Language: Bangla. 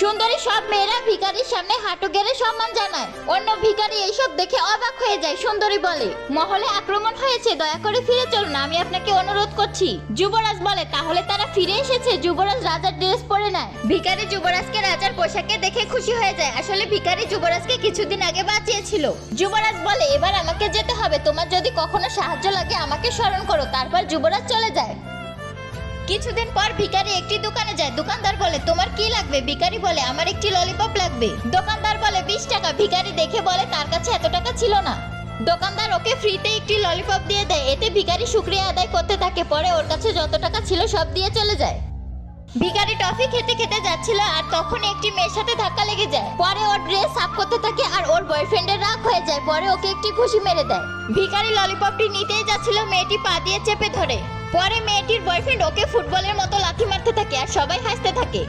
সুন্দরী সব মেয়েরা ভিখারির সামনে হাঁটু গেড়ে সম্মান জানায়। অন্য ভিখারি এইসব দেখে অবাক হয়ে যায়। সুন্দরী বলে, মহলে আক্রমণ হয়েছে, দয়া করে ফিরে চলুন, আমি আপনাকে অনুরোধ করছি। যুবরাজ বলে, তাহলে তারা ফিরে এসেছে। যুবরাজ রাজার ড্রেস পরে নেয়। ভিখারি যুবরাজকে রাজার পোশাকে দেখে খুশি হয়ে যায়। আসলে ভিখারি যুবরাজকে কিছুদিন আগে বাঁচিয়েছিল। যুবরাজ বলে, এবার আমাকে যেতে হবে, তোমার যদি কখনো সাহায্য লাগে আমাকে স্মরণ করো। তারপর যুবরাজ চলে যায়। কিছুদিন পর ভিখারি একটি দোকানে যায়। দোকানদার বলে, তোমার কি লাগবে? ভিখারি বলে, আমার একটি ললিপপ লাগবে। দোকানদার বলে, 20 টাকা। ভিখারি দেখে বলে, তার কাছে এত টাকা ছিল না। দোকানদার ওকে ফ্রিতে একটি ললিপপ দিয়ে দেয়। এতে ভিখারি শুকরিয়া আদায় করতে থাকে। পরে ওর কাছে যত টাকা ছিল সব দিয়ে চলে যায়। ভিখারি টফি খেতে খেতে যাচ্ছিল আর তখন একটি মেয়ের সাথে ধাক্কা লেগে যায়। পরে ওর ড্রেস সাফ করতে থাকে আর ওর বয়ফ্রেন্ডের রাগ হয়ে যায়। পরে ওকে একটি ঘুষি মেরে দেয়। ভিখারি ললিপপটি নিতেই যাচ্ছিল, মেয়েটি পা দিয়ে চেপে ধরে। পরে মেয়েটির বয়ফ্রেন্ড ওকে ফুটবলের মতো লাথি মারতে থাকে আর সবাই হাসতে থাকে।